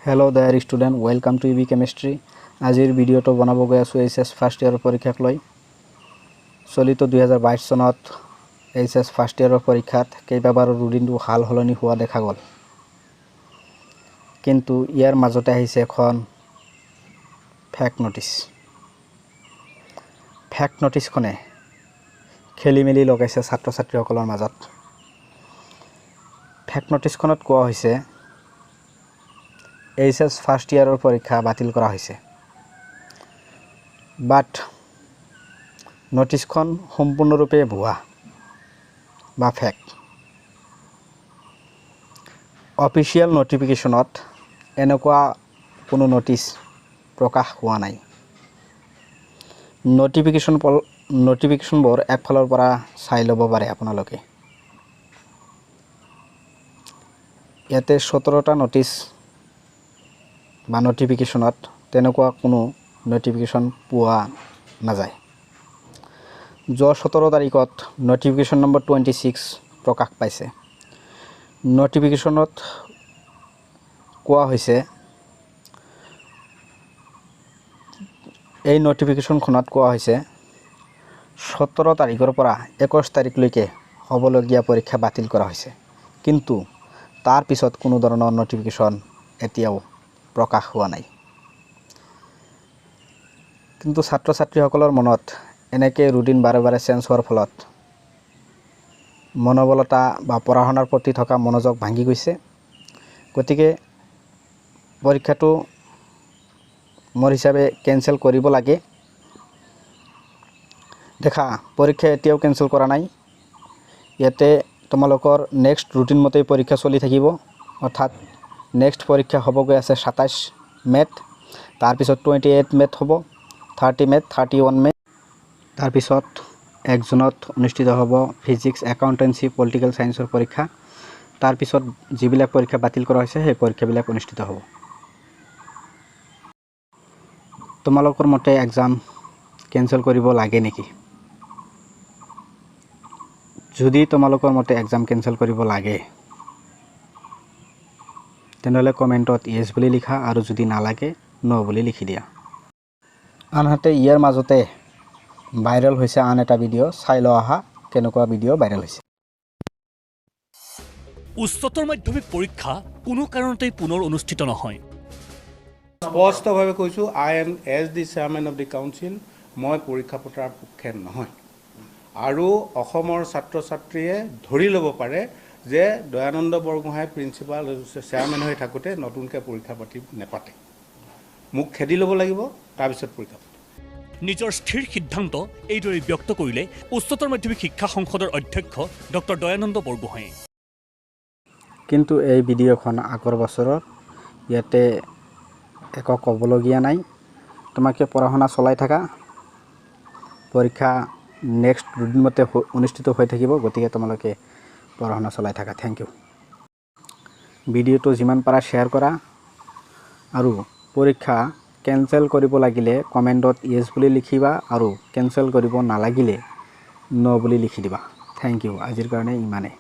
Hello there student, welcome to EB Chemistry. আজিৰ ভিডিঅটো বনাব গৈ আছো এইচএস ফাৰ্ষ্ট ইয়াৰৰ পৰীক্ষাক লৈ। চলিত 2022 চনত এইচএস ফাৰ্ষ্ট ইয়াৰৰ পৰীক্ষাত কেইবাবাৰ ৰুটিনটো হাল হলনি হোৱা দেখা গ'ল। কিন্তু ইয়াৰ মাজতে আহিছে এখন ফেক নোটিছ। ফেক নোটিছখনে খেলিমেলি লগাইছে ছাত্ৰ-ছাত্ৰীসকলৰ মাজত। ফেক নোটিছখনত কোৱা হৈছে এইচএস ফাৰ্ষ্ট ইয়াৰৰ পৰীক্ষা বাতিল কৰা হৈছে। বাট নোটিছখন সম্পূৰ্ণৰূপে ভুৱা বা ফেক। অফিচিয়েল নোটিফিকেশ্যনত এনেকুৱা কোনো নোটিছ প্ৰকাশ হোৱা নাই। নোটিফিকেশ্যনবোৰ একফালৰ পৰা চাই ল'ব পাৰে আপোনালোকে। ইয়াতে 17টা নোটিছ বা নোটিফিকেশ্যনত তেনেকুৱা কোনো নোটিফিকেশ্যন পোৱা নাযায়। যোৱা 17 তাৰিখত নোটিফিকেশ্যন নম্বৰ 26 প্ৰকাশ পাইছে। নোটিফিকেশ্যনত কোৱা হৈছে এই নোটিফিকেশ্যনখনত কোৱা হৈছে 17 তাৰিখৰ পৰা 21 তাৰিখলৈকে হ'বলগীয়া পৰীক্ষা বাতিল কৰা হৈছে। কিন্তু তাৰ পিছত কোনো ধৰণৰ নোটিফিকেশ্যন এতিয়াও প্ৰকাশ হোৱা নাই। কিন্তু ছাত্ৰ-ছাত্ৰীসকলৰ মনত এনেকৈ ৰুটিন বাৰে বাৰে চেঞ্জ হোৱাৰ ফলত মনোবলতা বা পঢ়া শুনাৰ প্ৰতি থকা মনোযোগ ভাঙি গৈছে। গতিকে পৰীক্ষাটো মোৰ হিচাপে কেঞ্চেল কৰিব লাগে। দেখা পৰীক্ষা এতিয়াও কেঞ্চেল কৰা নাই। ইয়াতে তোমালোকৰ নেক্সট ৰুটিন মতে পৰীক্ষা চলি থাকিব। অৰ্থাৎ নেক্সট পৰীক্ষা হ'ব গৈ আছে 27 মে'ত, তাৰপিছত 28 মে'ত হ'ব, 30 মে'ত, 31 মে', তাৰপিছত 1 জুনত অনুষ্ঠিত হ'ব ফিজিক্স, একাউণ্টেঞ্চি, পলিটিকেল ছায়েন্সৰ পৰীক্ষা। তাৰপিছত যিবিলাক পৰীক্ষা বাতিল কৰা হৈছে সেই পৰীক্ষাবিলাক অনুষ্ঠিত হ'ব। তোমালোকৰ মতে এক্সাম কেঞ্চেল কৰিব লাগে নেকি? যদি তোমালোকৰ মতে এক্সাম কেঞ্চেল কৰিব লাগে তেনেহ'লে কমেণ্টত ইয়েছ বুলি লিখা আৰু যদি নালাগে ন' বুলি লিখি দিয়া। আনহাতে ইয়াৰ মাজতে ভাইৰেল হৈছে আন এটা ভিডিঅ'। চাই লওঁ আহা কেনেকুৱা ভিডিঅ' ভাইৰেল হৈছে। উচ্চতৰ মাধ্যমিক পৰীক্ষা কোনো কাৰণতেই পুনৰ অনুষ্ঠিত নহয়। স্পষ্টভাৱে কৈছোঁ, I am as the chairman of the council, মই পৰীক্ষা পতাৰ পক্ষে নহয়। আৰু অসমৰ ছাত্ৰ ছাত্ৰীয়ে ধৰি ল'ব পাৰে যে দয়ানন্দ বৰগোহাঁই প্ৰিন্সিপাল চেয়াৰমেন হৈ থাকোঁতে নতুনকৈ পৰীক্ষা পাতি নেপাতে। মোক খেদি ল'ব লাগিব, তাৰপিছত পৰীক্ষা পাতিম। নিজৰ স্থিৰ সিদ্ধান্ত এইদৰে ব্যক্ত কৰিলে উচ্চতৰ মাধ্যমিক শিক্ষা সংসদৰ অধ্যক্ষ ডক্টৰ দয়ানন্দ বৰগোহাঁই। কিন্তু এই ভিডিঅ'খন আগৰ বছৰৰ, ইয়াতে একো ক'বলগীয়া নাই। তোমাকে পঢ়া শুনা চলাই থাকা, পৰীক্ষা নেক্সট ৰুটিন মতে অনুষ্ঠিত হৈ থাকিব। গতিকে তোমালোকে পঢ়া শুনা চলাই থাকা। Thank you. ভিডিঅ'টো যিমান পাৰা শ্বেয়াৰ কৰা আৰু পৰীক্ষা কেঞ্চেল কৰিব লাগিলে কমেণ্টত ইয়েছ বুলি লিখিবা আৰু কেঞ্চেল কৰিব নালাগিলে ন' বুলি লিখি দিবা। Thank you. আজিৰ কাৰণে ইমানেই।